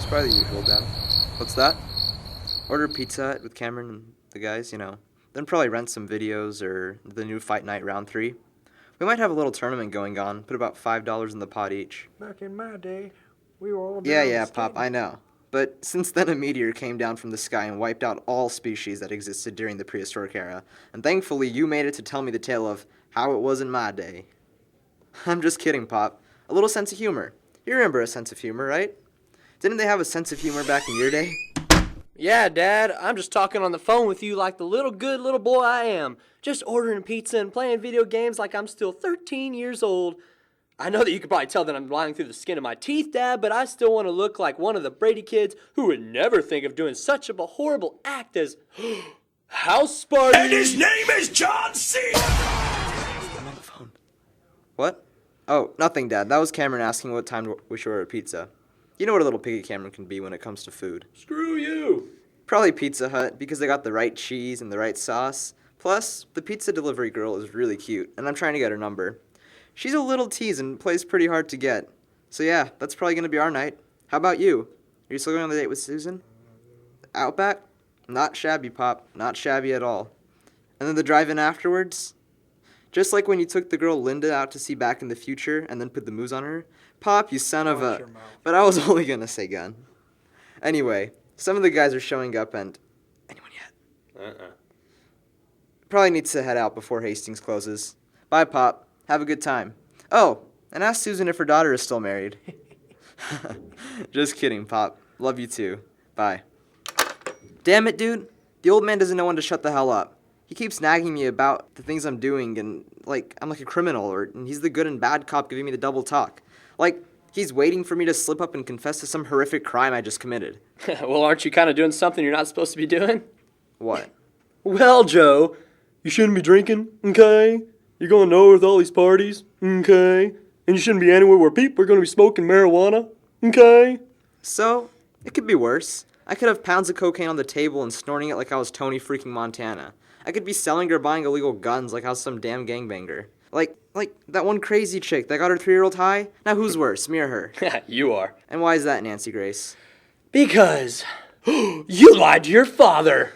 probably the usual, Dad. What's that? Order Pizza Hut with Cameron and the guys, Then probably rent some videos or the new Fight Night Round 3. We might have a little tournament going on, put about $5 in the pot each. Back in my day, we were all Yeah, Pop, I know. But since then a meteor came down from the sky and wiped out all species that existed during the prehistoric era. And thankfully you made it to tell me the tale of how it was in my day. I'm just kidding, Pop. A little sense of humor. You remember a sense of humor, right? Didn't they have a sense of humor back in your day? Yeah, Dad, I'm just talking on the phone with you like the good little boy I am. Just ordering pizza and playing video games like I'm still 13 years old. I know that you could probably tell that I'm lying through the skin of my teeth, Dad, but I still want to look like one of the Brady kids who would never think of doing such a horrible act as house party. And his name is John C. I'm on the phone. What? Oh, nothing, Dad. That was Cameron asking what time we should order pizza. You know what a little piggy Cameron can be when it comes to food. Screw you. Probably Pizza Hut, because they got the right cheese and the right sauce. Plus, the pizza delivery girl is really cute, and I'm trying to get her number. She's a little tease and plays pretty hard to get. So yeah, that's probably going to be our night. How about you? Are you still going on the date with Susan? Outback? Not shabby, Pop. Not shabby at all. And then the drive-in afterwards? Just like when you took the girl Linda out to see Back in the Future and then put the moose on her? Pop, you son of a... But I was only going to say gun. Anyway, some of the guys are showing up and... Anyone yet? Probably needs to head out before Hastings closes. Bye, Pop. Have a good time. Oh, and ask Susan if her daughter is still married. Just kidding, Pop. Love you too. Bye. Damn it, dude. The old man doesn't know when to shut the hell up. He keeps nagging me about the things I'm doing and, I'm like a criminal, and he's the good and bad cop giving me the double talk. He's waiting for me to slip up and confess to some horrific crime I just committed. Well, aren't you kind of doing something you're not supposed to be doing? What? Well, Joe, you shouldn't be drinking, okay? You're going nowhere with all these parties, okay? And you shouldn't be anywhere where people are going to be smoking marijuana, okay? So, it could be worse. I could have pounds of cocaine on the table and snorting it like I was Tony freaking Montana. I could be selling or buying illegal guns like I was some damn gangbanger. Like that one crazy chick that got her 3-year-old high? Now who's worse, me or her? You are. And why is that, Nancy Grace? Because you lied to your father.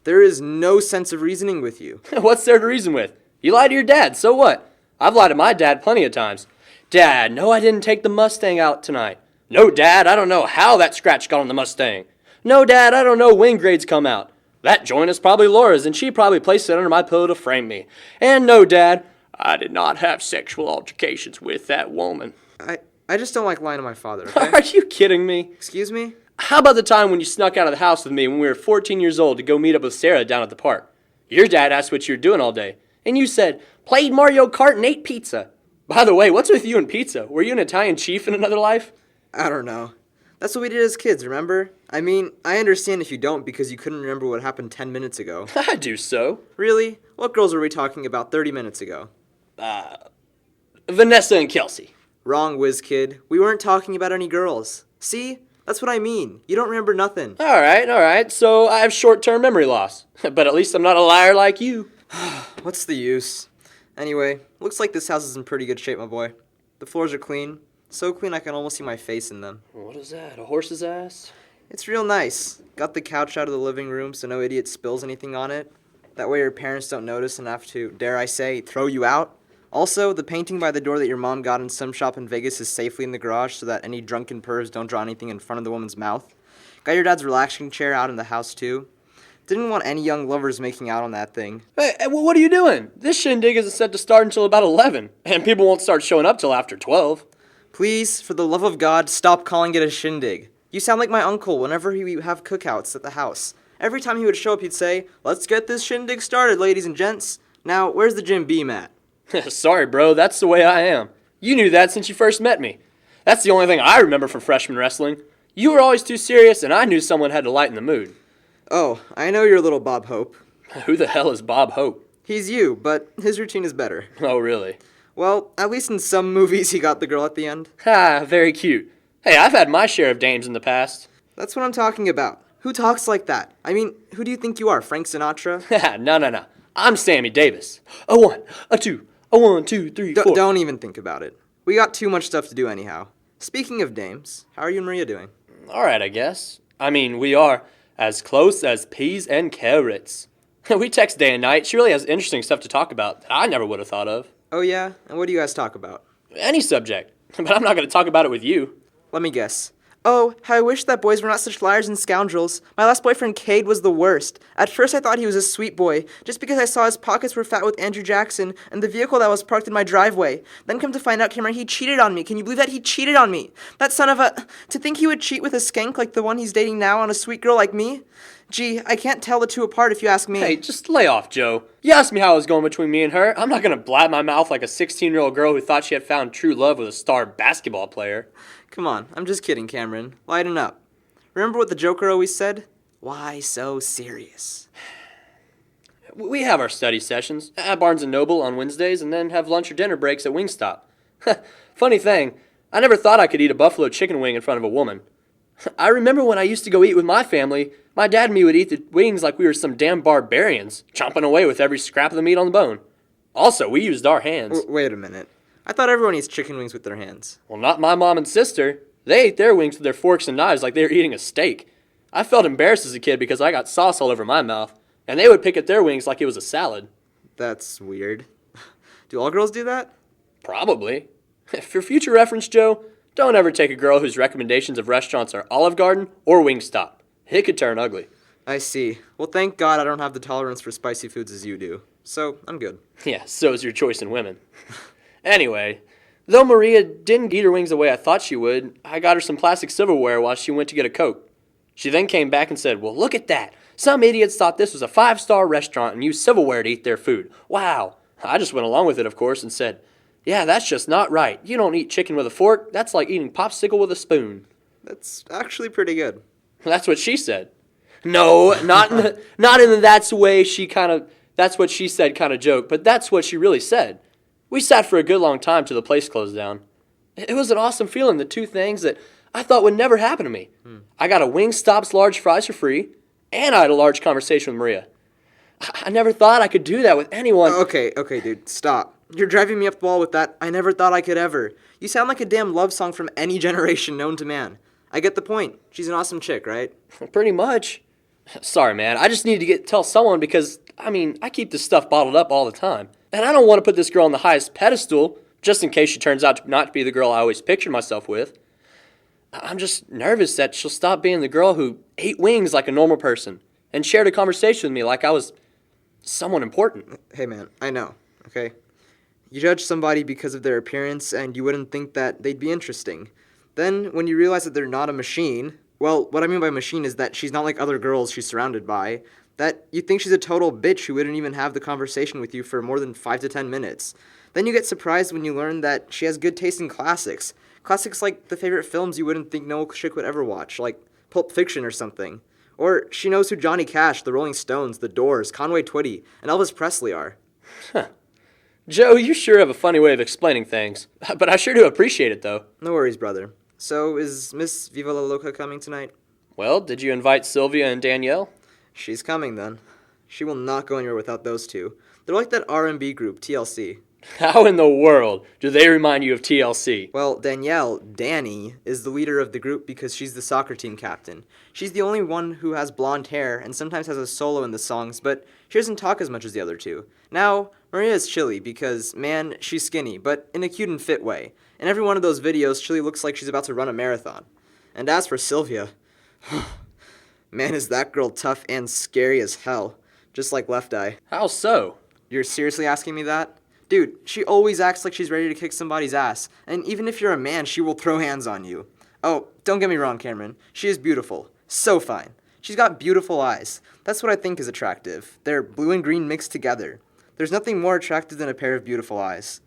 There is no sense of reasoning with you. What's there to reason with? You lied to your dad, so what? I've lied to my dad plenty of times. Dad, no, I didn't take the Mustang out tonight. No, Dad, I don't know how that scratch got on the Mustang. No, Dad, I don't know when grades come out. That joint is probably Laura's, and she probably placed it under my pillow to frame me. And no, Dad, I did not have sexual altercations with that woman. I just don't like lying to my father, okay? Are you kidding me? Excuse me? How about the time when you snuck out of the house with me when we were 14 years old to go meet up with Sarah down at the park? Your dad asked what you were doing all day, and you said, played Mario Kart and ate pizza. By the way, what's with you and pizza? Were you an Italian chief in another life? I don't know. That's what we did as kids, remember? I mean, I understand if you don't because you couldn't remember what happened 10 minutes ago. I do so. Really? What girls were we talking about 30 minutes ago? Vanessa and Kelsey. Wrong, whiz kid. We weren't talking about any girls. See? That's what I mean. You don't remember nothing. All right. So I have short-term memory loss. But at least I'm not a liar like you. What's the use? Anyway, looks like this house is in pretty good shape, my boy. The floors are clean. So clean I can almost see my face in them. What is that, a horse's ass? It's real nice. Got the couch out of the living room so no idiot spills anything on it. That way your parents don't notice and have to, dare I say, throw you out. Also, the painting by the door that your mom got in some shop in Vegas is safely in the garage so that any drunken pervs don't draw anything in front of the woman's mouth. Got your dad's relaxing chair out in the house too. Didn't want any young lovers making out on that thing. Hey, what are you doing? This shindig isn't set to start until about 11, and people won't start showing up till after 12. Please, for the love of God, stop calling it a shindig. You sound like my uncle whenever he would have cookouts at the house. Every time he would show up, he'd say, "Let's get this shindig started, ladies and gents." Now, where's the Jim Beam at? Sorry, bro, that's the way I am. You knew that since you first met me. That's the only thing I remember from freshman wrestling. You were always too serious, and I knew someone had to lighten the mood. Oh, I know your little Bob Hope. Who the hell is Bob Hope? He's you, but his routine is better. Oh, really? Well, at least in some movies he got the girl at the end. Ha, very cute. Hey, I've had my share of dames in the past. That's what I'm talking about. Who talks like that? I mean, who do you think you are, Frank Sinatra? No. I'm Sammy Davis. A 1, a 2, a 1, 2, 3, 4. Don't even think about it. We got too much stuff to do anyhow. Speaking of dames, how are you and Maria doing? Alright, I guess. I mean, we are as close as peas and carrots. We text day and night. She really has interesting stuff to talk about that I never would have thought of. Oh, yeah? And what do you guys talk about? Any subject. But I'm not going to talk about it with you. Let me guess. Oh, how I wish that boys were not such liars and scoundrels. My last boyfriend, Cade, was the worst. At first I thought he was a sweet boy, just because I saw his pockets were fat with Andrew Jackson and the vehicle that was parked in my driveway. Then come to find out, Cameron, he cheated on me. Can you believe that? He cheated on me. That son of a... To think he would cheat with a skank like the one he's dating now on a sweet girl like me? Gee, I can't tell the two apart if you ask me. Hey, just lay off, Joe. You asked me how it was going between me and her. I'm not going to blab my mouth like a 16-year-old girl who thought she had found true love with a star basketball player. Come on, I'm just kidding, Cameron. Lighten up. Remember what the Joker always said? Why so serious? We have our study sessions at Barnes & Noble on Wednesdays and then have lunch or dinner breaks at Wingstop. Funny thing, I never thought I could eat a buffalo chicken wing in front of a woman. I remember when I used to go eat with my family, my dad and me would eat the wings like we were some damn barbarians, chomping away with every scrap of the meat on the bone. Also, we used our hands. Wait a minute. I thought everyone eats chicken wings with their hands. Well, not my mom and sister. They ate their wings with their forks and knives like they were eating a steak. I felt embarrassed as a kid because I got sauce all over my mouth, and they would pick at their wings like it was a salad. That's weird. Do all girls do that? Probably. For future reference, Joe, don't ever take a girl whose recommendations of restaurants are Olive Garden or Wingstop. It could turn ugly. I see. Well, thank God I don't have the tolerance for spicy foods as you do. So, I'm good. Yeah, so is your choice in women. Anyway, though Maria didn't eat her wings the way I thought she would, I got her some plastic silverware while she went to get a Coke. She then came back and said, "Well, look at that. Some idiots thought this was a 5-star restaurant and used silverware to eat their food. Wow." I just went along with it, of course, and said, "Yeah, that's just not right. You don't eat chicken with a fork. That's like eating popsicle with a spoon." That's actually pretty good. That's what she said. No, not in the that's what she said kind of joke, but that's what she really said. We sat for a good long time till the place closed down. It was an awesome feeling, the two things that I thought would never happen to me. I got a Wingstop's large fries for free, and I had a large conversation with Maria. I never thought I could do that with anyone. Okay, dude, stop. You're driving me up the wall with that "I never thought I could ever." You sound like a damn love song from any generation known to man. I get the point. She's an awesome chick, right? Pretty much. Sorry, man. I just need to tell someone because, I keep this stuff bottled up all the time. And I don't want to put this girl on the highest pedestal just in case she turns out to not be the girl I always pictured myself with. I'm just nervous that she'll stop being the girl who ate wings like a normal person and shared a conversation with me like I was someone important. Hey, man, I know, okay? You judge somebody because of their appearance and you wouldn't think that they'd be interesting. Then, when you realize that they're not a machine, well, what I mean by machine is that she's not like other girls she's surrounded by, that you think she's a total bitch who wouldn't even have the conversation with you for more than 5 to 10 minutes. Then you get surprised when you learn that she has good taste in classics. Classics like the favorite films you wouldn't think no chick would ever watch, like Pulp Fiction or something. Or she knows who Johnny Cash, the Rolling Stones, the Doors, Conway Twitty, and Elvis Presley are. Joe, you sure have a funny way of explaining things. But I sure do appreciate it, though. No worries, brother. So, is Miss Viva La Loca coming tonight? Well, did you invite Sylvia and Danielle? She's coming, then. She will not go anywhere without those two. They're like that R&B group, TLC. How in the world do they remind you of TLC? Well, Danny, is the leader of the group because she's the soccer team captain. She's the only one who has blonde hair and sometimes has a solo in the songs, but she doesn't talk as much as the other two. Now, Maria is chilly because, man, she's skinny, but in a cute and fit way. In every one of those videos, Chilly looks like she's about to run a marathon. And as for Sylvia, man, is that girl tough and scary as hell, just like Left Eye. How so? You're seriously asking me that? Dude, she always acts like she's ready to kick somebody's ass, and even if you're a man, she will throw hands on you. Oh, don't get me wrong, Cameron. She is beautiful. So fine. She's got beautiful eyes. That's what I think is attractive. They're blue and green mixed together. There's nothing more attractive than a pair of beautiful eyes.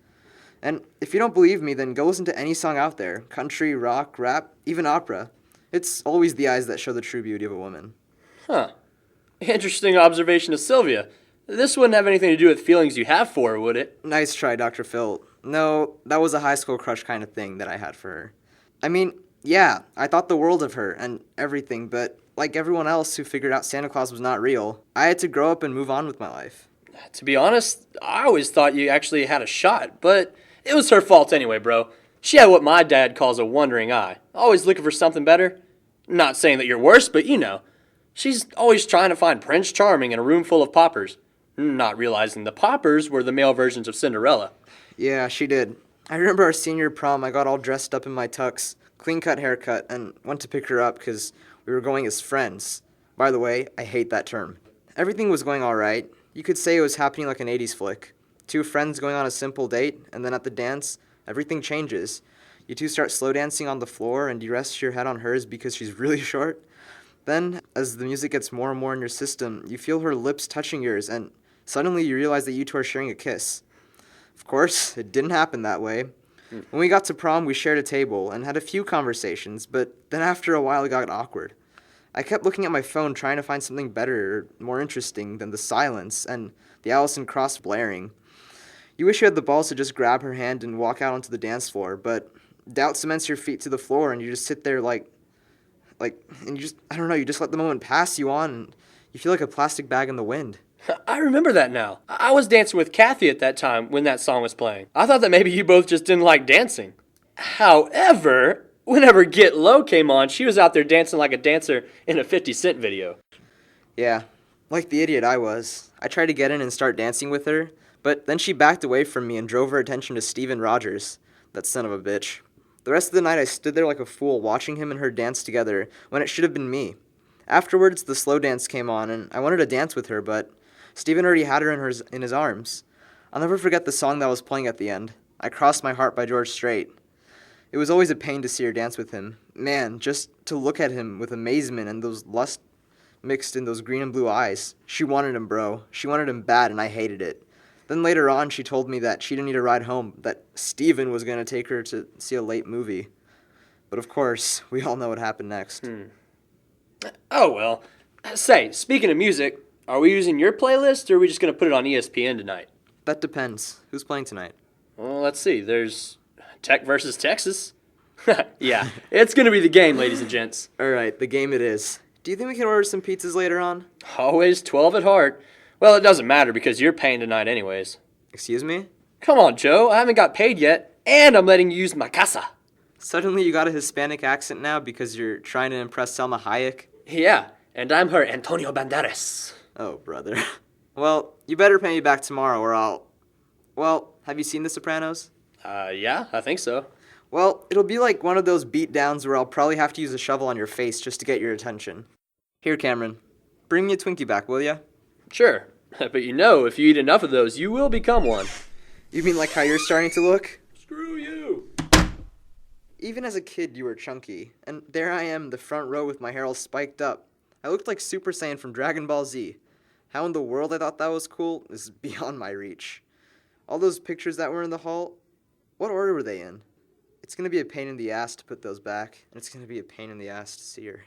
And if you don't believe me, then go listen to any song out there. Country, rock, rap, even opera. It's always the eyes that show the true beauty of a woman. Huh. Interesting observation of Sylvia. This wouldn't have anything to do with feelings you have for her, would it? Nice try, Dr. Phil. No, that was a high school crush kind of thing that I had for her. I mean, yeah, I thought the world of her and everything, but like everyone else who figured out Santa Claus was not real, I had to grow up and move on with my life. To be honest, I always thought you actually had a shot, but it was her fault anyway, bro. She had what my dad calls a wandering eye, always looking for something better. Not saying that you're worse, but you know. She's always trying to find Prince Charming in a room full of paupers, not realizing the paupers were the male versions of Cinderella. Yeah, she did. I remember our senior prom, I got all dressed up in my tux, clean-cut haircut, and went to pick her up because we were going as friends. By the way, I hate that term. Everything was going all right. You could say it was happening like an 80s flick. Two friends going on a simple date, and then at the dance, everything changes. You two start slow dancing on the floor, and you rest your head on hers because she's really short. Then, as the music gets more and more in your system, you feel her lips touching yours, and suddenly you realize that you two are sharing a kiss. Of course, it didn't happen that way. When we got to prom, we shared a table and had a few conversations, but then after a while it got awkward. I kept looking at my phone trying to find something better or more interesting than the silence and the Allison Cross blaring. You wish you had the balls to just grab her hand and walk out onto the dance floor, but doubt cements your feet to the floor and you just sit there and you just let the moment pass you on and you feel like a plastic bag in the wind. I remember that now. I was dancing with Kathy at that time when that song was playing. I thought that maybe you both just didn't like dancing. However, whenever Get Low came on, she was out there dancing like a dancer in a 50 Cent video. Yeah, like the idiot I was. I tried to get in and start dancing with her, but then she backed away from me and drove her attention to Steven Rogers, that son of a bitch. The rest of the night I stood there like a fool watching him and her dance together when it should have been me. Afterwards, the slow dance came on and I wanted to dance with her, but Steven already had her in his arms. I'll never forget the song that was playing at the end, I Crossed My Heart by George Strait. It was always a pain to see her dance with him. Man, just to look at him with amazement and those lust mixed in those green and blue eyes. She wanted him, bro. She wanted him bad, and I hated it. Then later on, she told me that she didn't need a ride home, that Steven was going to take her to see a late movie. But of course, we all know what happened next. Oh, well. Say, speaking of music, are we using your playlist or are we just going to put it on ESPN tonight? That depends. Who's playing tonight? Well, let's see. There's Tech versus Texas. Yeah, it's going to be the game, ladies and gents. All right, the game it is. Do you think we can order some pizzas later on? Always 12 at heart. Well, it doesn't matter because you're paying tonight anyways. Excuse me? Come on, Joe. I haven't got paid yet, and I'm letting you use my casa. Suddenly you got a Hispanic accent now because you're trying to impress Selma Hayek? Yeah, and I'm her Antonio Banderas. Oh, brother. Well, you better pay me back tomorrow or I'll... Well, have you seen The Sopranos? Yeah, I think so. Well, it'll be like one of those beatdowns where I'll probably have to use a shovel on your face just to get your attention. Here, Cameron. Bring me a Twinkie back, will ya? Sure, but you know, if you eat enough of those, you will become one. You mean like how you're starting to look? Screw you! Even as a kid, you were chunky. And there I am, the front row with my hair all spiked up. I looked like Super Saiyan from Dragon Ball Z. How in the world I thought that was cool is beyond my reach. All those pictures that were in the hall, what order were they in? It's going to be a pain in the ass to put those back, and it's going to be a pain in the ass to see her.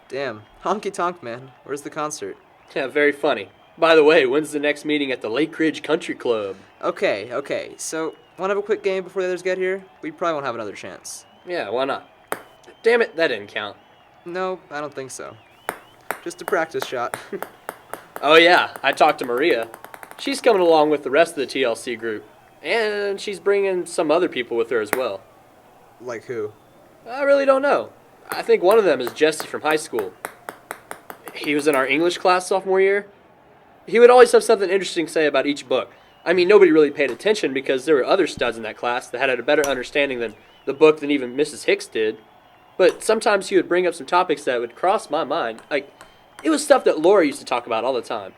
Damn, honky tonk, man. Where's the concert? Yeah, very funny. By the way, when's the next meeting at the Lake Ridge Country Club? Okay, so, want to have a quick game before the others get here? We probably won't have another chance. Yeah, why not? Damn it, that didn't count. No, I don't think so. Just a practice shot. Oh yeah, I talked to Maria. She's coming along with the rest of the TLC group. And she's bringing some other people with her as well. Like who? I really don't know. I think one of them is Jesse from high school. He was in our English class sophomore year. He would always have something interesting to say about each book. I mean, nobody really paid attention because there were other studs in that class that had a better understanding than the book than even Mrs. Hicks did. But sometimes he would bring up some topics that would cross my mind. Like, it was stuff that Laura used to talk about all the time.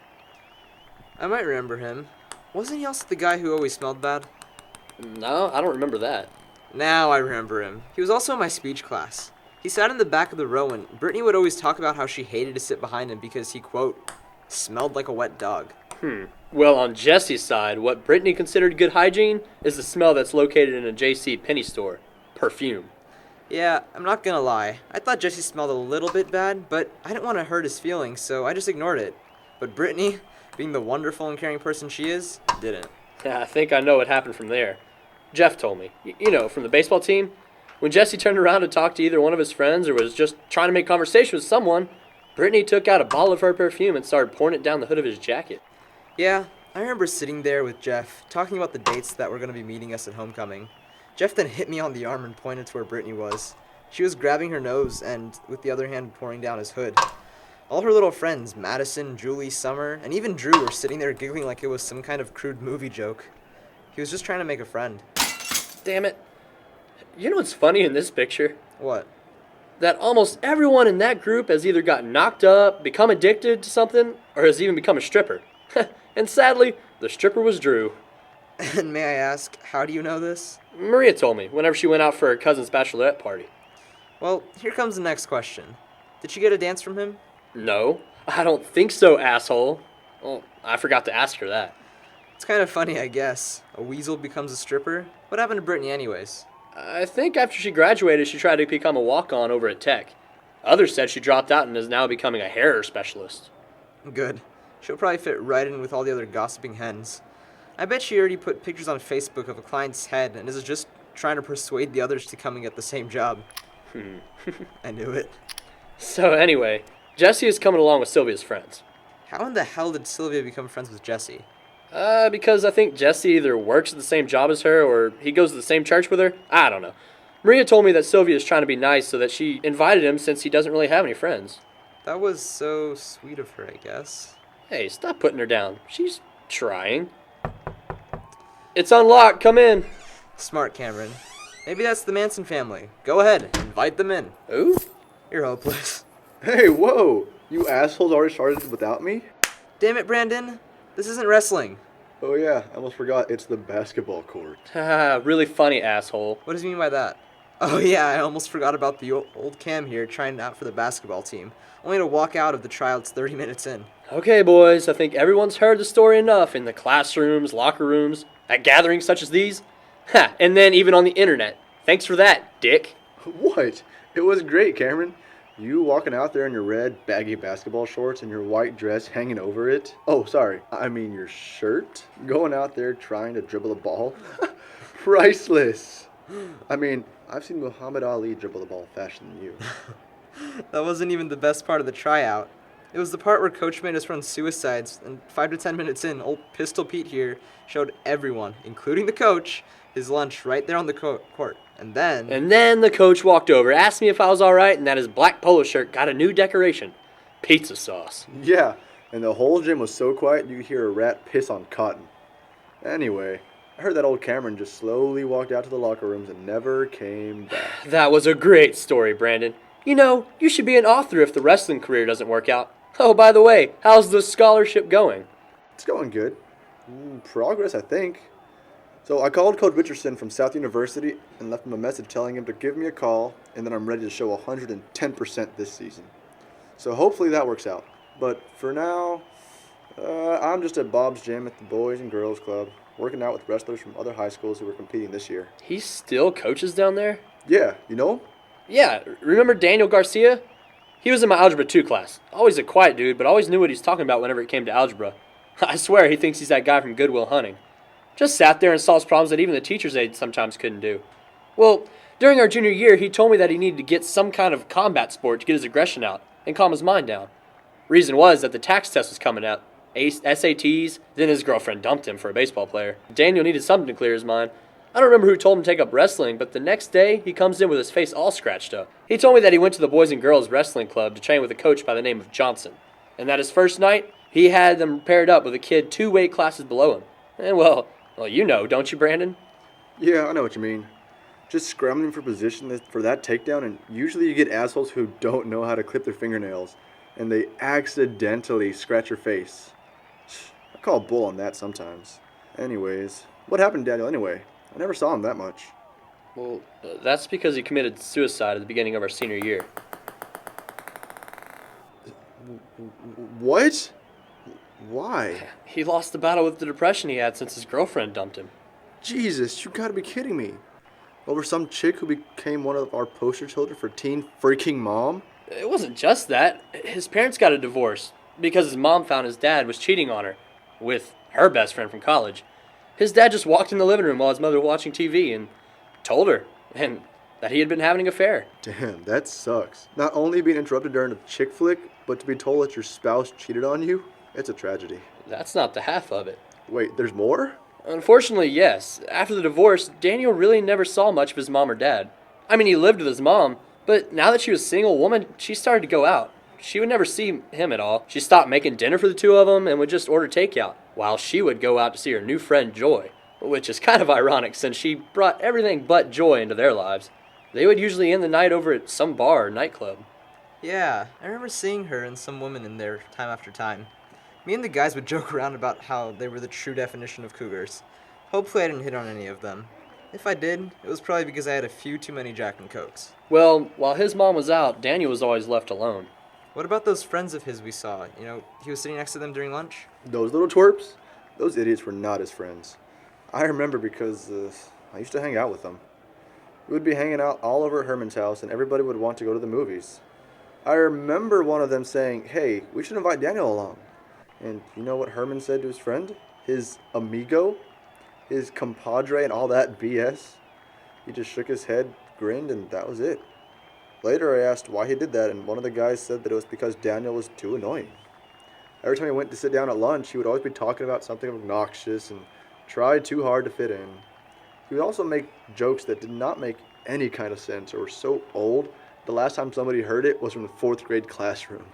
I might remember him. Wasn't he also the guy who always smelled bad? No, I don't remember that. Now I remember him. He was also in my speech class. He sat in the back of the row and Brittany would always talk about how she hated to sit behind him because he, quote, smelled like a wet dog. Well, on Jesse's side, what Brittany considered good hygiene is the smell that's located in a J.C. Penney store. Perfume. Yeah, I'm not gonna lie. I thought Jesse smelled a little bit bad, but I didn't want to hurt his feelings, so I just ignored it. But Brittany, being the wonderful and caring person she is, didn't. Yeah, I think I know what happened from there. Jeff told me. You know, from the baseball team. When Jesse turned around to talk to either one of his friends or was just trying to make conversation with someone, Brittany took out a bottle of her perfume and started pouring it down the hood of his jacket. Yeah, I remember sitting there with Jeff, talking about the dates that were going to be meeting us at homecoming. Jeff then hit me on the arm and pointed to where Brittany was. She was grabbing her nose and, with the other hand, pouring down his hood. All her little friends, Madison, Julie, Summer, and even Drew, were sitting there giggling like it was some kind of crude movie joke. He was just trying to make a friend. Damn it. You know what's funny in this picture? What? That almost everyone in that group has either gotten knocked up, become addicted to something, or has even become a stripper. And sadly, the stripper was Drew. And may I ask, how do you know this? Maria told me whenever she went out for her cousin's bachelorette party. Well, here comes the next question. Did she get a dance from him? No, I don't think so, asshole. Well, I forgot to ask her that. It's kind of funny, I guess. A weasel becomes a stripper? What happened to Brittany anyways? I think after she graduated, she tried to become a walk-on over at Tech. Others said she dropped out and is now becoming a hair specialist. Good. She'll probably fit right in with all the other gossiping hens. I bet she already put pictures on Facebook of a client's head and is just trying to persuade the others to come and get the same job. I knew it. So anyway, Jesse is coming along with Sylvia's friends. How in the hell did Sylvia become friends with Jesse? Because I think Jesse either works at the same job as her or he goes to the same church with her. I don't know. Maria told me that Sylvia is trying to be nice so that she invited him since he doesn't really have any friends. That was so sweet of her, I guess. Hey, stop putting her down. She's trying. It's unlocked. Come in. Smart, Cameron. Maybe that's the Manson family. Go ahead, invite them in. Ooh. You're hopeless. Hey, whoa! You assholes already started without me? Damn it, Brandon. This isn't wrestling. Oh yeah, I almost forgot it's the basketball court. Haha, really funny, asshole. What does he mean by that? Oh yeah, I almost forgot about the old Cam here trying out for the basketball team, only to walk out of the tryouts 30 minutes in. Okay, boys, I think everyone's heard the story enough in the classrooms, locker rooms, at gatherings such as these. Ha, and then even on the internet. Thanks for that, dick. What? It was great, Cameron. You walking out there in your red, baggy basketball shorts and your white dress hanging over it. Oh, sorry. I mean your shirt. Going out there trying to dribble a ball. Priceless. I mean, I've seen Muhammad Ali dribble the ball faster than you. That wasn't even the best part of the tryout. It was the part where Coach made us run suicides, and 5 to 10 minutes in, old Pistol Pete here showed everyone, including the coach, his lunch right there on the court. And then the coach walked over, asked me if I was alright, and that his black polo shirt got a new decoration. Pizza sauce. Yeah, and the whole gym was so quiet you could hear a rat piss on cotton. Anyway, I heard that old Cameron just slowly walked out to the locker rooms and never came back. That was a great story, Brandon. You know, you should be an author if the wrestling career doesn't work out. Oh, by the way, how's the scholarship going? It's going good. Progress, I think. So I called Coach Richardson from South University and left him a message telling him to give me a call and that I'm ready to show 110% this season. So hopefully that works out. But for now, I'm just at Bob's gym at the Boys and Girls Club, working out with wrestlers from other high schools who are competing this year. He still coaches down there? Yeah, you know him? Yeah, remember Daniel Garcia? He was in my Algebra 2 class. Always a quiet dude, but always knew what he's talking about whenever it came to algebra. I swear he thinks he's that guy from Good Will Hunting. Just sat there and solves problems that even the teacher's aide sometimes couldn't do. Well, during our junior year, he told me that he needed to get some kind of combat sport to get his aggression out and calm his mind down. Reason was that the tax test was coming up, SATs, then his girlfriend dumped him for a baseball player. Daniel needed something to clear his mind. I don't remember who told him to take up wrestling, but the next day, he comes in with his face all scratched up. He told me that he went to the Boys and Girls Wrestling Club to train with a coach by the name of Johnson, and that his first night, he had them paired up with a kid 2 weight classes below him. And well, you know, don't you, Brandon? Yeah, I know what you mean. Just scrambling for position for that takedown, and usually you get assholes who don't know how to clip their fingernails, and they accidentally scratch your face. I call bull on that sometimes. Anyways, what happened to Daniel anyway? I never saw him that much. Well, that's because he committed suicide at the beginning of our senior year. What? Why? He lost the battle with the depression he had since his girlfriend dumped him. Jesus, you gotta be kidding me. Over some chick who became one of our poster children for Teen Freaking Mom? It wasn't just that. His parents got a divorce because his mom found his dad was cheating on her with her best friend from college. His dad just walked in the living room while his mother was watching TV and told her and that he had been having an affair. Damn, that sucks. Not only being interrupted during a chick flick, but to be told that your spouse cheated on you? It's a tragedy. That's not the half of it. Wait, there's more? Unfortunately, yes. After the divorce, Daniel really never saw much of his mom or dad. I mean, he lived with his mom, but now that she was a single woman, she started to go out. She would never see him at all. She stopped making dinner for the two of them and would just order takeout, while she would go out to see her new friend Joy, which is kind of ironic since she brought everything but joy into their lives. They would usually end the night over at some bar or nightclub. Yeah, I remember seeing her and some women in there time after time. Me and the guys would joke around about how they were the true definition of cougars. Hopefully I didn't hit on any of them. If I did, it was probably because I had a few too many Jack and Cokes. Well, while his mom was out, Daniel was always left alone. What about those friends of his we saw? He was sitting next to them during lunch? Those little twerps? Those idiots were not his friends. I remember because I used to hang out with them. We would be hanging out all over at Herman's house, and everybody would want to go to the movies. I remember one of them saying, "Hey, we should invite Daniel along." And you know what Herman said to his friend? His amigo? His compadre and all that BS? He just shook his head, grinned, and that was it. Later I asked why he did that, and one of the guys said that it was because Daniel was too annoying. Every time he went to sit down at lunch, he would always be talking about something obnoxious and tried too hard to fit in. He would also make jokes that did not make any kind of sense or were so old, the last time somebody heard it was from the 4th grade classroom.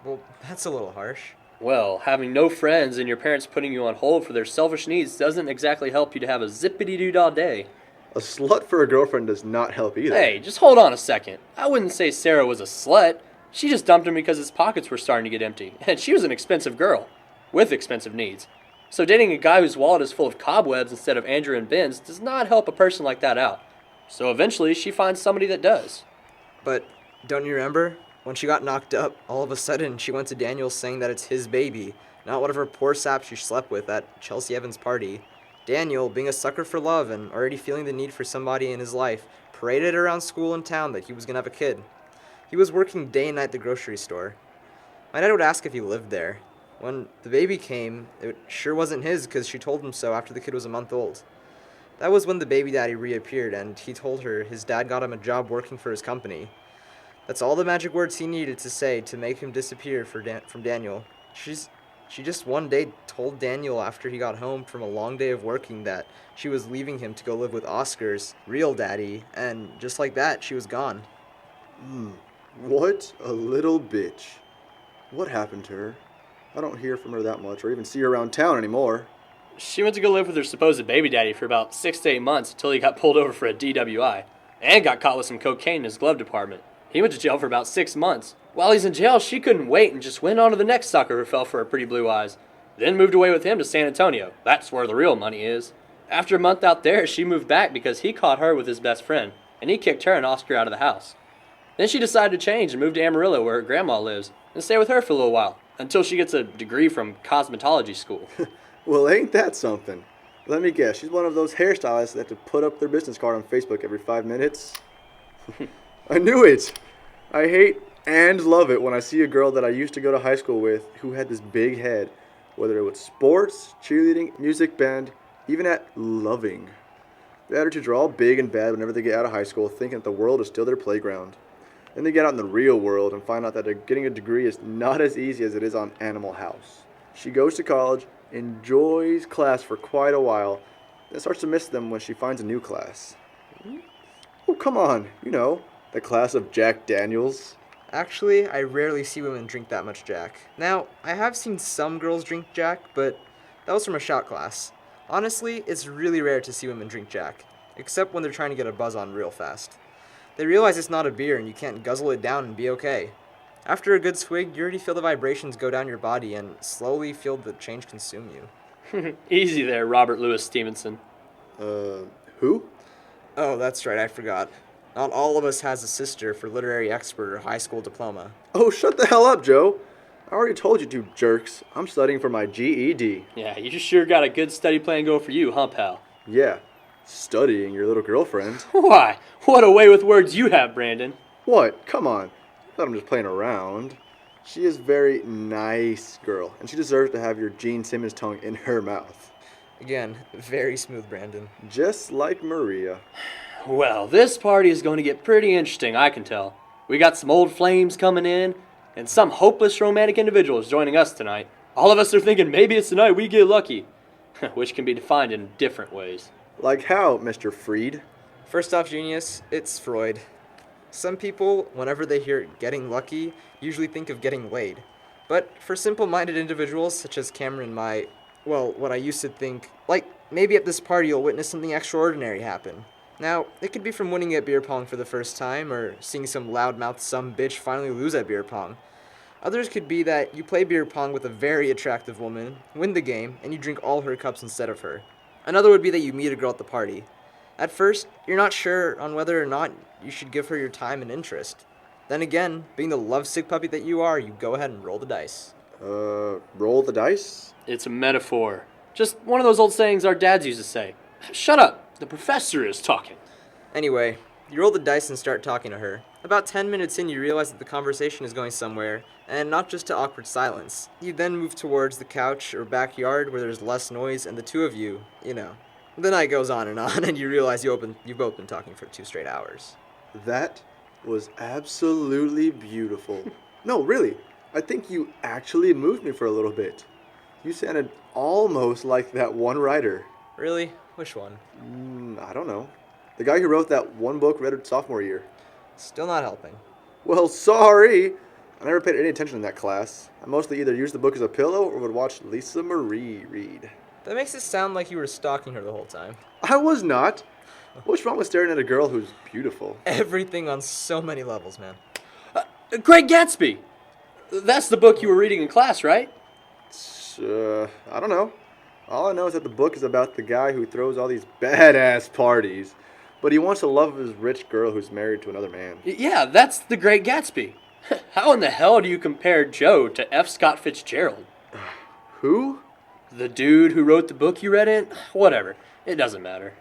Well, that's a little harsh. Well, having no friends and your parents putting you on hold for their selfish needs doesn't exactly help you to have a zippity-doo-dah day. A slut for a girlfriend does not help either. Hey, just hold on a second. I wouldn't say Sarah was a slut. She just dumped him because his pockets were starting to get empty, and she was an expensive girl, with expensive needs. So dating a guy whose wallet is full of cobwebs instead of Andrew and Ben's does not help a person like that out. So eventually, she finds somebody that does. But don't you remember? When she got knocked up, all of a sudden she went to Daniel saying that it's his baby, not one of her poor saps she slept with at Chelsea Evans' party. Daniel, being a sucker for love and already feeling the need for somebody in his life, paraded around school and town that he was going to have a kid. He was working day and night at the grocery store. My dad would ask if he lived there. When the baby came, it sure wasn't his because she told him so after the kid was a month old. That was when the baby daddy reappeared and he told her his dad got him a job working for his company. That's all the magic words he needed to say to make him disappear from Daniel. She just one day told Daniel after he got home from a long day of working that she was leaving him to go live with Oscar's real daddy, and just like that, she was gone. What a little bitch. What happened to her? I don't hear from her that much or even see her around town anymore. She went to go live with her supposed baby daddy for about 6 to 8 months until he got pulled over for a DWI and got caught with some cocaine in his glove department. He went to jail for about 6 months. While he's in jail, she couldn't wait and just went on to the next sucker who fell for her pretty blue eyes. Then moved away with him to San Antonio. That's where the real money is. After a month out there, she moved back because he caught her with his best friend, and he kicked her and Oscar out of the house. Then she decided to change and move to Amarillo where her grandma lives and stay with her for a little while until she gets a degree from cosmetology school. Well, ain't that something? Let me guess, she's one of those hairstylists that have to put up their business card on Facebook every 5 minutes? I knew it! I hate and love it when I see a girl that I used to go to high school with who had this big head, whether it was sports, cheerleading, music band, even at loving. The attitudes are all big and bad whenever they get out of high school, thinking that the world is still their playground. Then they get out in the real world and find out that getting a degree is not as easy as it is on Animal House. She goes to college, enjoys class for quite a while, then starts to miss them when she finds a new class. Oh, come on, the class of Jack Daniels. Actually, I rarely see women drink that much Jack. Now, I have seen some girls drink Jack, but that was from a shot class. Honestly, it's really rare to see women drink Jack, except when they're trying to get a buzz on real fast. They realize it's not a beer and you can't guzzle it down and be okay. After a good swig, you already feel the vibrations go down your body and slowly feel the change consume you. Easy there, Robert Louis Stevenson. Who? Oh, that's right, I forgot. Not all of us has a sister for literary expert or high school diploma. Oh, shut the hell up, Joe. I already told you two jerks. I'm studying for my GED. Yeah, you sure got a good study plan going for you, huh, pal? Yeah, studying your little girlfriend. Why? What a way with words you have, Brandon. What? Come on. I thought I'm just playing around. She is a very nice girl, and she deserves to have your Gene Simmons tongue in her mouth. Again, very smooth, Brandon. Just like Maria. Well, this party is going to get pretty interesting, I can tell. We got some old flames coming in, and some hopeless romantic individuals joining us tonight. All of us are thinking maybe it's the night we get lucky. which can be defined in different ways. Like how, Mr. Freed? First off, genius, it's Freud. Some people, whenever they hear getting lucky, usually think of getting laid. But for simple-minded individuals such as Cameron might, well, what I used to think, like maybe at this party you'll witness something extraordinary happen. Now, it could be from winning at beer pong for the first time, or seeing some loudmouth some bitch finally lose at beer pong. Others could be that you play beer pong with a very attractive woman, win the game, and you drink all her cups instead of her. Another would be that you meet a girl at the party. At first, you're not sure on whether or not you should give her your time and interest. Then again, being the lovesick puppy that you are, you go ahead and roll the dice. Roll the dice? It's a metaphor. Just one of those old sayings our dads used to say. Shut up, the professor is talking. Anyway, you roll the dice and start talking to her. About 10 minutes in, you realize that the conversation is going somewhere, and not just to awkward silence. You then move towards the couch or backyard where there's less noise, and the two of you, The night goes on, and you realize you've both been talking for 2 straight hours. That was absolutely beautiful. No, really. I think you actually moved me for a little bit. You sounded almost like that one writer. Really? Which one? I don't know. The guy who wrote that one book read it sophomore year. Still not helping. Well, sorry. I never paid any attention in that class. I mostly either used the book as a pillow or would watch Lisa Marie read. That makes it sound like you were stalking her the whole time. I was not. What's wrong with staring at a girl who's beautiful? Everything on so many levels, man. Great Gatsby! That's the book you were reading in class, right? I don't know. All I know is that the book is about the guy who throws all these badass parties, but he wants the love of his rich girl who's married to another man. Yeah, that's the Great Gatsby. How in the hell do you compare Joe to F. Scott Fitzgerald? Who? The dude who wrote the book you read in? Whatever. It doesn't matter.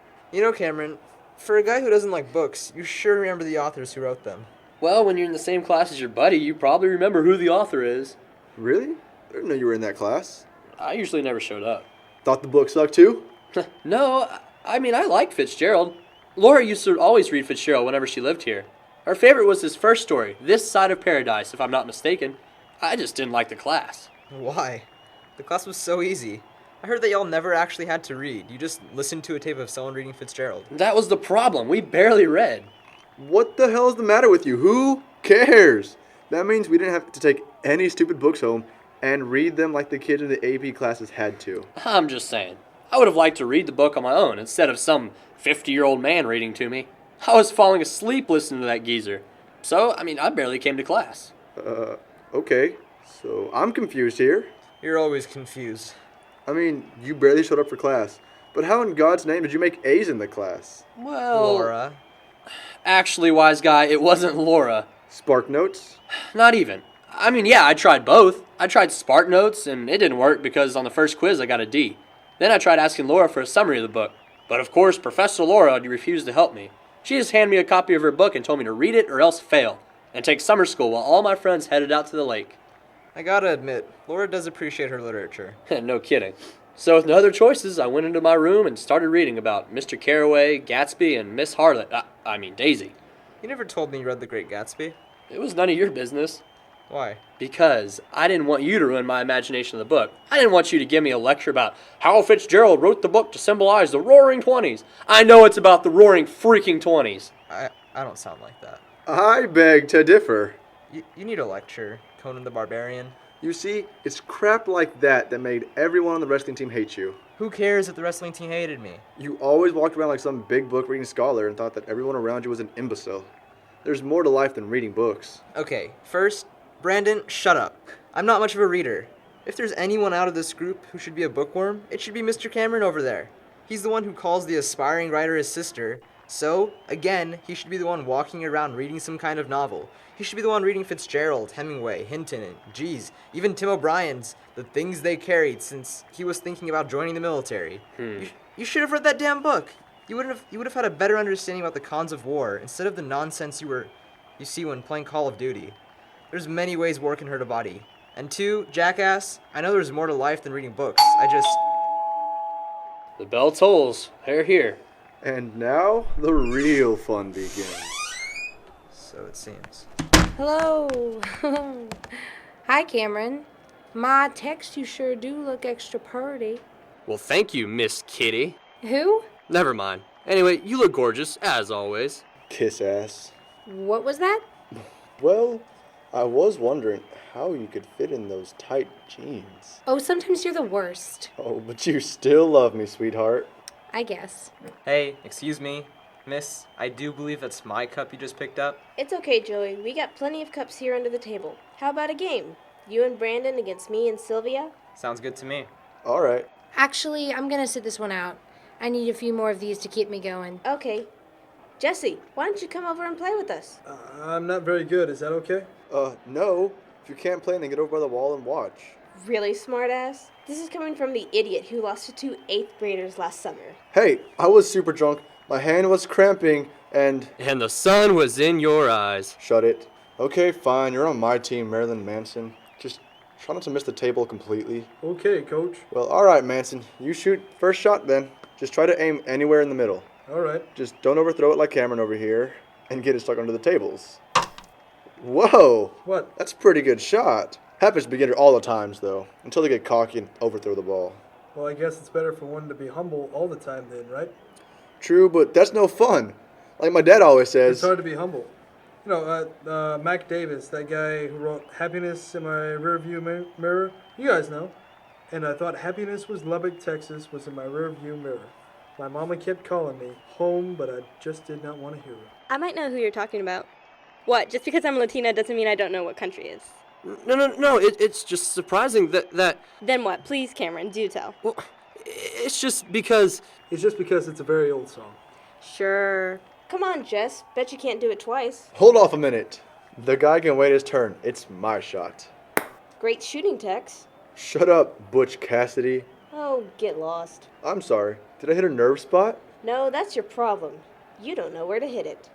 Cameron, for a guy who doesn't like books, you sure remember the authors who wrote them. Well, when you're in the same class as your buddy, you probably remember who the author is. Really? I didn't know you were in that class. I usually never showed up. Thought the book sucked too? No, I mean, I liked Fitzgerald. Laura used to always read Fitzgerald whenever she lived here. Her favorite was his first story, This Side of Paradise, if I'm not mistaken. I just didn't like the class. Why? The class was so easy. I heard that y'all never actually had to read. You just listened to a tape of someone reading Fitzgerald. That was the problem. We barely read. What the hell is the matter with you? Who cares? That means we didn't have to take any stupid books home and read them like the kids in the AP classes had to. I'm just saying. I would have liked to read the book on my own instead of some 50-year-old man reading to me. I was falling asleep listening to that geezer. So, I barely came to class. Okay. So, I'm confused here. You're always confused. You barely showed up for class. But how in God's name did you make A's in the class? Well... Laura. Actually, wise guy, it wasn't Laura. Spark Notes? Not even. I tried both. I tried Spark Notes, and it didn't work because on the first quiz I got a D. Then I tried asking Laura for a summary of the book. But of course, Professor Laura refused to help me. She just handed me a copy of her book and told me to read it or else fail, and take summer school while all my friends headed out to the lake. I gotta admit, Laura does appreciate her literature. No kidding. So with no other choices, I went into my room and started reading about Mr. Carraway, Gatsby, and Miss Harlot. Daisy. You never told me you read The Great Gatsby. It was none of your business. Why? Because I didn't want you to ruin my imagination of the book. I didn't want you to give me a lecture about how Fitzgerald wrote the book to symbolize the Roaring '20s. I know it's about the Roaring freaking '20s. I don't sound like that. I beg to differ. You need a lecture, Conan the Barbarian. You see, it's crap like that that made everyone on the wrestling team hate you. Who cares if the wrestling team hated me? You always walked around like some big book reading scholar and thought that everyone around you was an imbecile. There's more to life than reading books. Okay, first, Brandon, shut up. I'm not much of a reader. If there's anyone out of this group who should be a bookworm, it should be Mr. Cameron over there. He's the one who calls the aspiring writer his sister. So, again, he should be the one walking around reading some kind of novel. He should be the one reading Fitzgerald, Hemingway, Hinton, and, even Tim O'Brien's The Things They Carried, since he was thinking about joining the military. You should have read that damn book. You would have had a better understanding about the cons of war, instead of the nonsense you see when playing Call of Duty. There's many ways war can hurt a body. And 2, jackass, I know there's more to life than reading books. The bell tolls. They're here. And now, the real fun begins. So it seems. Hello. Hi, Cameron. My text, you sure do look extra purty. Well, thank you, Miss Kitty. Who? Never mind. Anyway, you look gorgeous, as always. Kiss ass. What was that? Well, I was wondering how you could fit in those tight jeans. Oh, sometimes you're the worst. Oh, but you still love me, sweetheart. I guess. Hey, excuse me, miss. I do believe that's my cup you just picked up. It's okay, Joey. We got plenty of cups here under the table. How about a game? You and Brandon against me and Sylvia? Sounds good to me. All right. Actually, I'm gonna sit this one out. I need a few more of these to keep me going. Okay. Jesse, why don't you come over and play with us? I'm not very good. Is that okay? No. If you can't play, then get over by the wall and watch. Really, smartass? This is coming from the idiot who lost to two 8th graders last summer. Hey, I was super drunk. My hand was cramping, and... And the sun was in your eyes. Shut it. Okay, fine. You're on my team, Marilyn Manson. Just try not to miss the table completely. Okay, coach. Well, all right, Manson. You shoot first shot then. Just try to aim anywhere in the middle. All right. Just don't overthrow it like Cameron over here and get it stuck under the tables. Whoa! What? That's a pretty good shot. Happens to beginner all the times, though, until they get cocky and overthrow the ball. Well, I guess it's better for one to be humble all the time then, right? True, but that's no fun. Like my dad always says. It's hard to be humble. You know, Mac Davis, that guy who wrote Happiness in My Rearview Mirror, you guys know. And I thought happiness was Lubbock, Texas, was in my rearview mirror. My mama kept calling me home, but I just did not want to hear it. I might know who you're talking about. What, just because I'm Latina doesn't mean I don't know what country is. No, it's just surprising that... Then what? Please, Cameron, do tell. Well, it's just because... It's just because it's a very old song. Sure. Come on, Jess. Bet you can't do it twice. Hold off a minute. The guy can wait his turn. It's my shot. Great shooting, Tex. Shut up, Butch Cassidy. Oh, get lost. I'm sorry. Did I hit a nerve spot? No, that's your problem. You don't know where to hit it.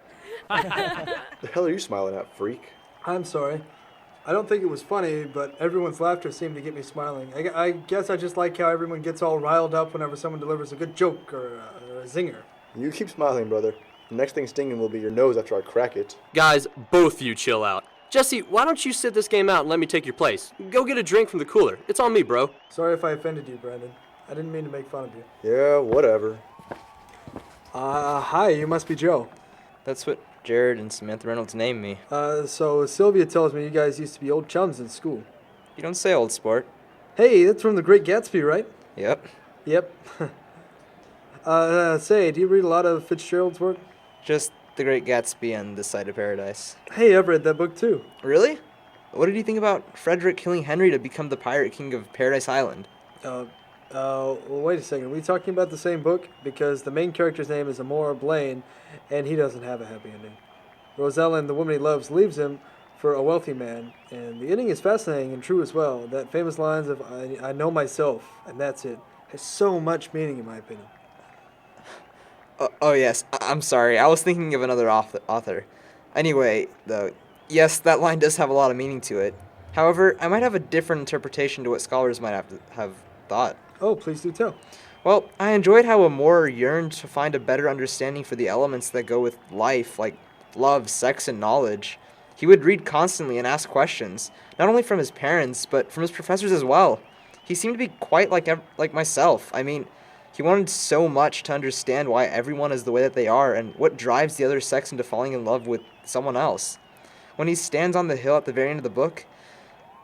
The hell are you smiling at, freak? I'm sorry. I don't think it was funny, but everyone's laughter seemed to get me smiling. I guess I just like how everyone gets all riled up whenever someone delivers a good joke or a zinger. You keep smiling, brother. The next thing stinging will be your nose after I crack it. Guys, both you chill out. Jesse, why don't you sit this game out and let me take your place? Go get a drink from the cooler. It's on me, bro. Sorry if I offended you, Brandon. I didn't mean to make fun of you. Yeah, whatever. Hi, you must be Joe. That's what Jared and Samantha Reynolds named me. So Sylvia tells me you guys used to be old chums in school. You don't say, old sport. Hey, that's from The Great Gatsby, right? Yep. Yep. Say, do you read a lot of Fitzgerald's work? Just The Great Gatsby and This Side of Paradise. Hey, I've read that book too. Really? What did you think about Frederick killing Henry to become the pirate king of Paradise Island? Well, wait a second. Are we talking about the same book? Because the main character's name is Amora Blaine, and he doesn't have a happy ending. Rosellen, the woman he loves, leaves him for a wealthy man, and the ending is fascinating and true as well. That famous lines of, I know myself, and that's it, has so much meaning in my opinion. Oh yes, I'm sorry. I was thinking of another author. Anyway, though, yes, that line does have a lot of meaning to it. However, I might have a different interpretation to what scholars might have thought. Oh, please do tell. Well, I enjoyed how Amor yearned to find a better understanding for the elements that go with life, like love, sex, and knowledge. He would read constantly and ask questions, not only from his parents, but from his professors as well. He seemed to be quite like myself. I mean, he wanted so much to understand why everyone is the way that they are and what drives the other sex into falling in love with someone else. When he stands on the hill at the very end of the book,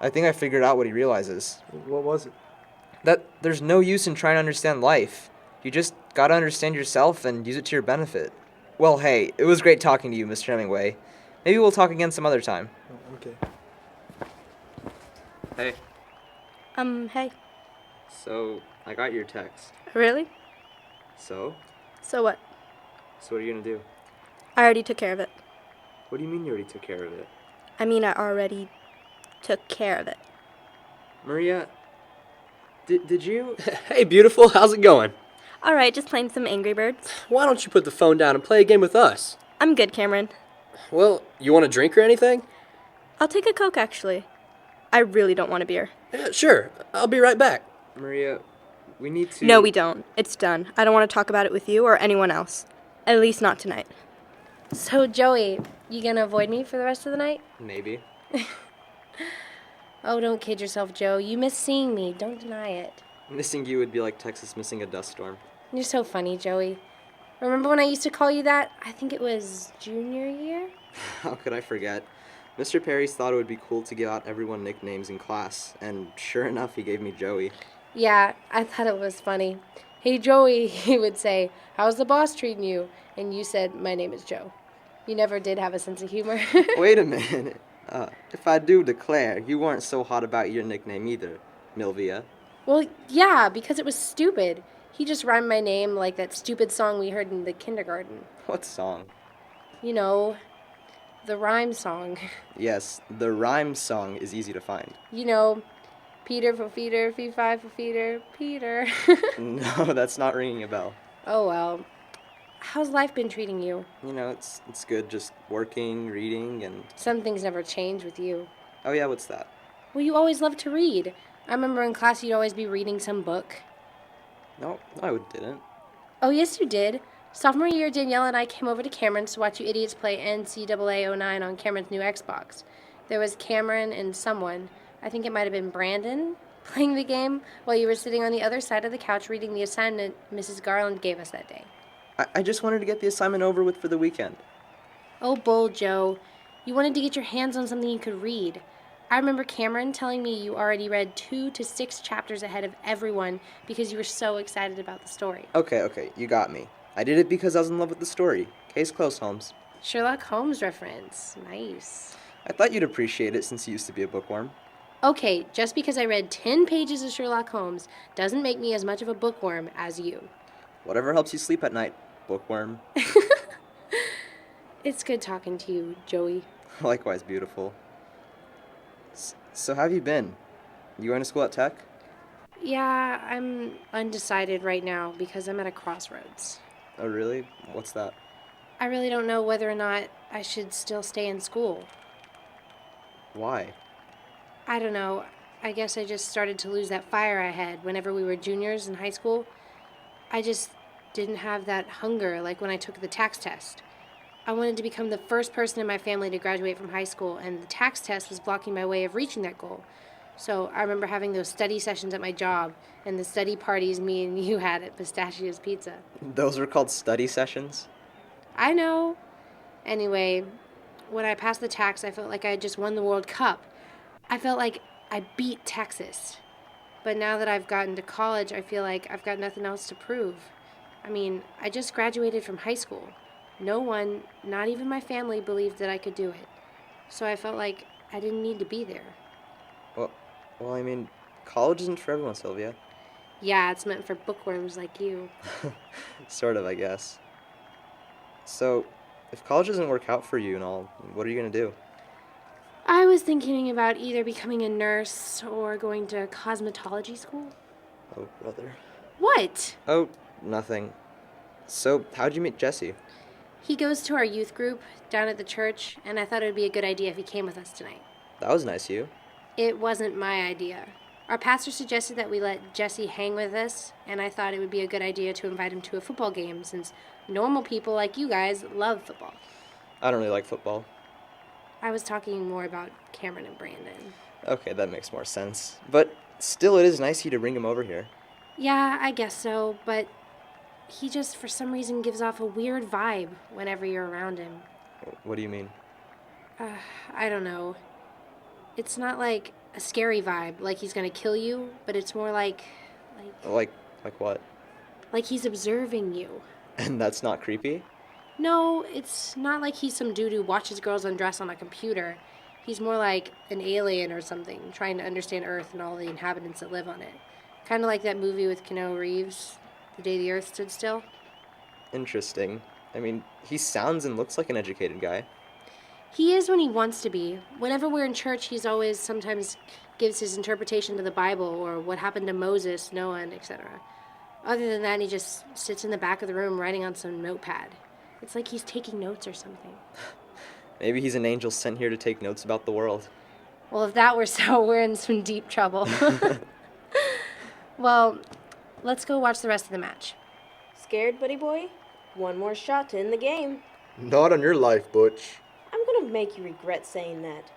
I think I figured out what he realizes. What was it? That there's no use in trying to understand life. You just gotta understand yourself and use it to your benefit. Well, hey, it was great talking to you, Mr. Hemingway. Maybe we'll talk again some other time. Oh, okay. Hey, Hey. so I got your text. Really? So? So what? So what are you gonna do? I already took care of it. What do you mean you already took care of it? I mean, I already took care of it. Maria, did you? Hey, beautiful, how's it going? All right, just playing some Angry Birds. Why don't you put the phone down and play a game with us? I'm good, Cameron. Well, you want a drink or anything? I'll take a Coke, actually. I really don't want a beer. Yeah, sure, I'll be right back. Maria, we need to... No, we don't. It's done. I don't want to talk about it with you or anyone else. At least not tonight. So, Joey, you gonna avoid me for the rest of the night? Maybe. Oh, don't kid yourself, Joe. You miss seeing me. Don't deny it. Missing you would be like Texas missing a dust storm. You're so funny, Joey. Remember when I used to call you that? I think it was junior year? How could I forget? Mr. Parrish thought it would be cool to give out everyone nicknames in class, and sure enough, he gave me Joey. Yeah, I thought it was funny. Hey, Joey, he would say, how's the boss treating you? And you said, my name is Joe. You never did have a sense of humor. Wait a minute. If I do declare, you weren't so hot about your nickname either, Milvia. Well, yeah, because it was stupid. He just rhymed my name like that stupid song we heard in the kindergarten. What song? You know, the rhyme song. Yes, the rhyme song is easy to find. You know, Peter for feeder, fee fi for feeder, Peter. No, that's not ringing a bell. Oh, well. How's life been treating you? You know, it's good just working, reading, and... Some things never change with you. Oh yeah, what's that? Well, you always loved to read. I remember in class you'd always be reading some book. No, I didn't. Oh, yes, you did. Sophomore year, Danielle and I came over to Cameron's to watch you idiots play NCAA 09 on Cameron's new Xbox. There was Cameron and someone, I think it might have been Brandon, playing the game while you were sitting on the other side of the couch reading the assignment Mrs. Garland gave us that day. I just wanted to get the assignment over with for the weekend. Oh, bull, Joe. You wanted to get your hands on something you could read. I remember Cameron telling me you already read 2 to 6 chapters ahead of everyone because you were so excited about the story. Okay, you got me. I did it because I was in love with the story. Case closed, Holmes. Sherlock Holmes reference. Nice. I thought you'd appreciate it since you used to be a bookworm. Okay, just because I read 10 pages of Sherlock Holmes doesn't make me as much of a bookworm as you. Whatever helps you sleep at night, bookworm. It's good talking to you, Joey. Likewise, beautiful. So how have you been? You going to school at Tech? Yeah, I'm undecided right now because I'm at a crossroads. Oh, really? What's that? I really don't know whether or not I should still stay in school. Why? I don't know. I guess I just started to lose that fire I had whenever we were juniors in high school. I just didn't have that hunger like when I took the tax test. I wanted to become the first person in my family to graduate from high school, and the tax test was blocking my way of reaching that goal. So I remember having those study sessions at my job and the study parties me and you had at Pistachio's Pizza. Those were called study sessions? I know. Anyway, when I passed the tax, I felt like I had just won the World Cup. I felt like I beat Texas. But now that I've gotten to college, I feel like I've got nothing else to prove. I mean, I just graduated from high school. No one, not even my family, believed that I could do it. So I felt like I didn't need to be there. Well, I mean, college isn't for everyone, Sylvia. Yeah, it's meant for bookworms like you. Sort of, I guess. So, if college doesn't work out for you and all, what are you going to do? I was thinking about either becoming a nurse or going to cosmetology school. Oh, brother. What? Oh, nothing. So, how'd you meet Jesse? He goes to our youth group down at the church, and I thought it would be a good idea if he came with us tonight. That was nice of you. It wasn't my idea. Our pastor suggested that we let Jesse hang with us, and I thought it would be a good idea to invite him to a football game since normal people like you guys love football. I don't really like football. I was talking more about Cameron and Brandon. Okay, that makes more sense. But still, it is nice of you to bring him over here. Yeah, I guess so, but he just, for some reason, gives off a weird vibe whenever you're around him. What do you mean? I don't know. It's not like a scary vibe, like he's gonna kill you, but it's more like Like what? like he's observing you. And that's not creepy? No, it's not like he's some dude who watches girls undress on a computer. He's more like an alien or something, trying to understand Earth and all the inhabitants that live on it. Kind of like that movie with Keanu Reeves, The Day the Earth Stood Still. Interesting. I mean, he sounds and looks like an educated guy. He is when he wants to be. Whenever we're in church, he's always sometimes gives his interpretation to the Bible or what happened to Moses, Noah, and etc. Other than that, he just sits in the back of the room writing on some notepad. It's like he's taking notes or something. Maybe he's an angel sent here to take notes about the world. Well, if that were so, we're in some deep trouble. Well, let's go watch the rest of the match. Scared, buddy boy? One more shot to end the game. Not on your life, Butch. I'm gonna make you regret saying that.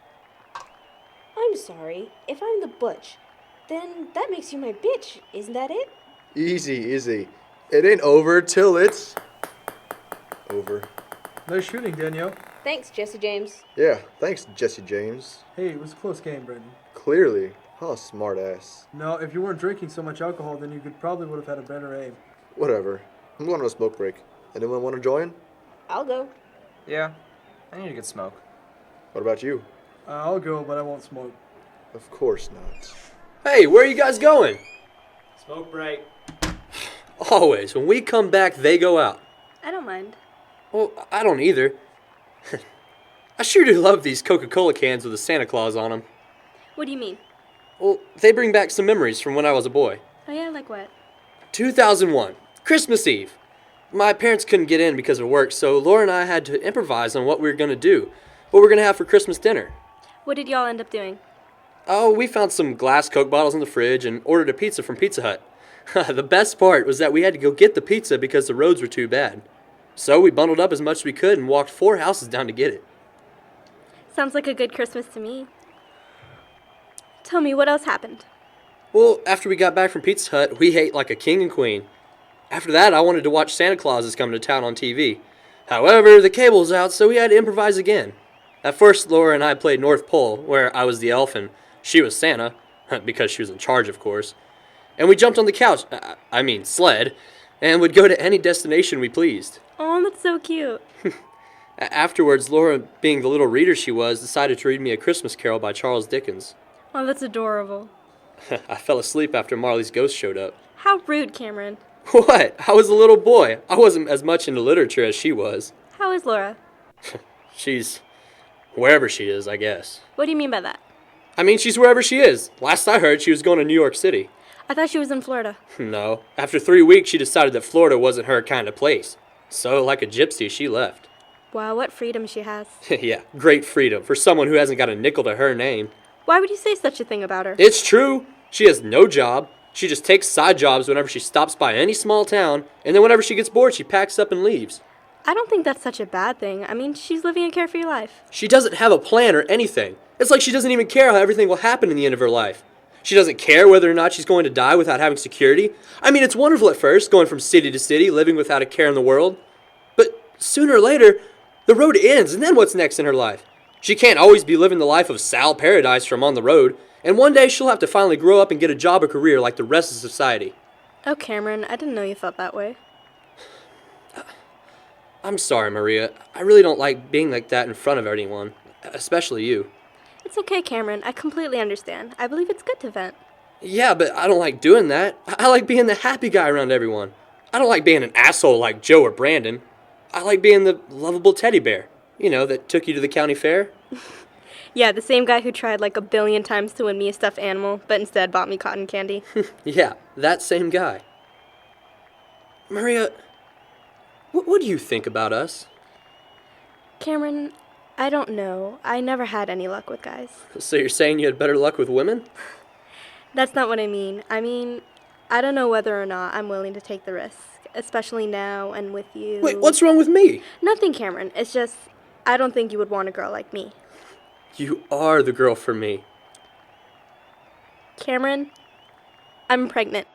I'm sorry. If I'm the Butch, Then that makes you my bitch, isn't that it? Easy. It ain't over till it's over. Nice shooting, Danielle. Thanks, Jesse James. Yeah, thanks, Jesse James. Hey, it was a close game, Brandon. Clearly. Huh, smart ass. No, if you weren't drinking so much alcohol, then you probably would have had a better aim. Whatever. I'm going on a smoke break. Anyone want to join? I'll go. Yeah, I need a good smoke. What about you? I'll go, but I won't smoke. Of course not. Hey, where are you guys going? Smoke break. Always. When we come back, they go out. I don't mind. Well, I don't either. I sure do love these Coca-Cola cans with a Santa Claus on them. What do you mean? Well, they bring back some memories from when I was a boy. Oh yeah, like what? 2001, Christmas Eve. My parents couldn't get in because of work, so Laura and I had to improvise on what we were going to do, what we're going to have for Christmas dinner. What did y'all end up doing? Oh, we found some glass Coke bottles in the fridge and ordered a pizza from Pizza Hut. The best part was that we had to go get the pizza because the roads were too bad. So we bundled up as much as we could and walked 4 houses down to get it. Sounds like a good Christmas to me. Tell me, what else happened? Well, after we got back from Pizza Hut, we ate like a king and queen. After that, I wanted to watch Santa Claus is Coming to Town on TV. However, the cable was out, so we had to improvise again. At first, Laura and I played North Pole, where I was the elf and she was Santa, because she was in charge, of course. And we jumped on the couch, sled, and would go to any destination we pleased. Oh, that's so cute. Afterwards, Laura, being the little reader she was, decided to read me A Christmas Carol by Charles Dickens. Oh, that's adorable. I fell asleep after Marley's ghost showed up. How rude, Cameron. What? I was a little boy. I wasn't as much into literature as she was. How is Laura? She's wherever she is, I guess. What do you mean by that? I mean, she's wherever she is. Last I heard, she was going to New York City. I thought she was in Florida. No. After 3 weeks, she decided that Florida wasn't her kind of place. So, like a gypsy, she left. Wow, what freedom she has. Yeah, great freedom for someone who hasn't got a nickel to her name. Why would you say such a thing about her? It's true. She has no job. She just takes side jobs whenever she stops by any small town, and then whenever she gets bored, she packs up and leaves. I don't think that's such a bad thing. I mean, she's living a carefree life. She doesn't have a plan or anything. It's like she doesn't even care how everything will happen in the end of her life. She doesn't care whether or not she's going to die without having security. I mean, it's wonderful at first, going from city to city, living without a care in the world. But sooner or later, the road ends, and then what's next in her life? She can't always be living the life of Sal Paradise from on the road, and one day she'll have to finally grow up and get a job or career like the rest of society. Oh, Cameron, I didn't know you felt that way. I'm sorry, Maria. I really don't like being like that in front of anyone, especially you. It's okay, Cameron. I completely understand. I believe it's good to vent. Yeah, but I don't like doing that. I like being the happy guy around everyone. I don't like being an asshole like Joe or Brandon. I like being the lovable teddy bear, that took you to the county fair. Yeah, the same guy who tried like 1 billion times to win me a stuffed animal, but instead bought me cotton candy. Yeah, that same guy. Maria, what do you think about us? Cameron, I don't know. I never had any luck with guys. So you're saying you had better luck with women? That's not what I mean. I mean, I don't know whether or not I'm willing to take the risk, especially now and with you. Wait, what's wrong with me? Nothing, Cameron. It's just, I don't think you would want a girl like me. You are the girl for me. Cameron, I'm pregnant.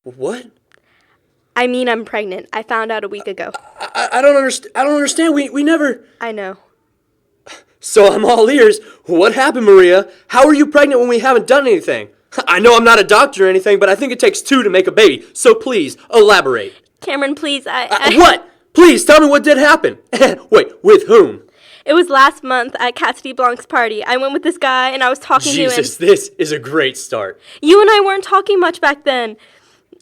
What? I mean, I'm pregnant. I found out a week ago. I don't understand. I don't understand. We never... I know. So I'm all ears. What happened, Maria? How are you pregnant when we haven't done anything? I know I'm not a doctor or anything, but I think it takes 2 to make a baby. So please, elaborate. Cameron, please, What? Please, tell me what did happen. Wait, with whom? It was last month at Cassidy Blanc's party. I went with this guy, and I was talking to him. Jesus, this is a great start. You and I weren't talking much back then.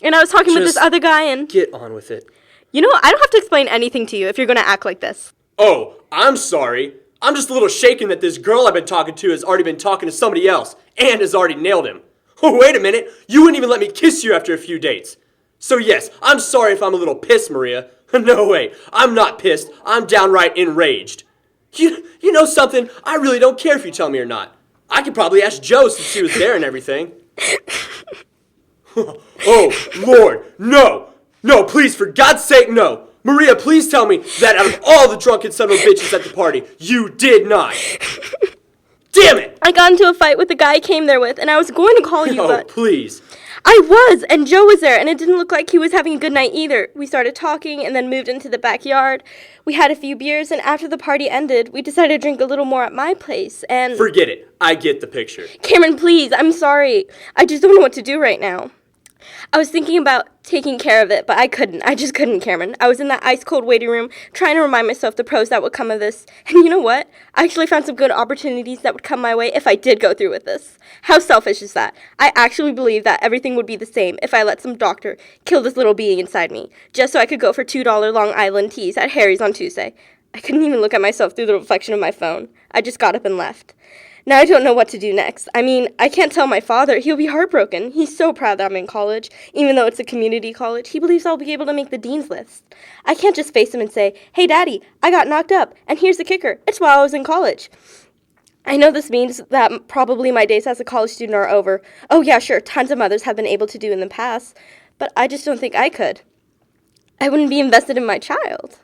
And I was talking with this other guy, and... Get on with it. I don't have to explain anything to you if you're going to act like this. Oh, I'm sorry. I'm just a little shaken that this girl I've been talking to has already been talking to somebody else and has already nailed him. Oh, wait a minute. You wouldn't even let me kiss you after a few dates. So yes, I'm sorry if I'm a little pissed, Maria. No way. I'm not pissed. I'm downright enraged. You know something? I really don't care if you tell me or not. I could probably ask Jo since she was there and everything. Oh, Lord, no. No, please, for God's sake, no. Maria, please tell me that out of all the drunken son of a bitches at the party, you did not. Damn it! I got into a fight with the guy I came there with, and I was going to call you, Oh, but... please. I was, and Joe was there, and it didn't look like he was having a good night either. We started talking and then moved into the backyard. We had a few beers, and after the party ended, we decided to drink a little more at my place, and... Forget it. I get the picture. Cameron, please, I'm sorry. I just don't know what to do right now. I was thinking about taking care of it, but I couldn't. I just couldn't, Cameron. I was in that ice-cold waiting room trying to remind myself the pros that would come of this. And you know what? I actually found some good opportunities that would come my way if I did go through with this. How selfish is that? I actually believe that everything would be the same if I let some doctor kill this little being inside me, just so I could go for $2 Long Island teas at Harry's on Tuesday. I couldn't even look at myself through the reflection of my phone. I just got up and left. Now I don't know what to do next. I mean, I can't tell my father. He'll be heartbroken. He's so proud that I'm in college. Even though it's a community college, he believes I'll be able to make the dean's list. I can't just face him and say, "Hey, Daddy, I got knocked up, and here's the kicker. It's while I was in college." I know this means that probably my days as a college student are over. Oh, yeah, sure, tons of mothers have been able to do in the past, but I just don't think I could. I wouldn't be invested in my child.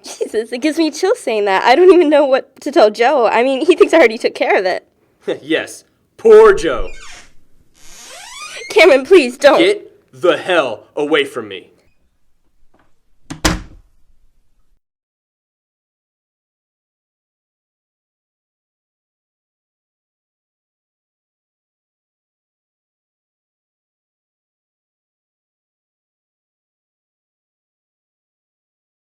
Jesus, it gives me chills saying that. I don't even know what to tell Joe. I mean, he thinks I already took care of it. Yes, poor Joe. Cameron, please don't. Get the hell away from me.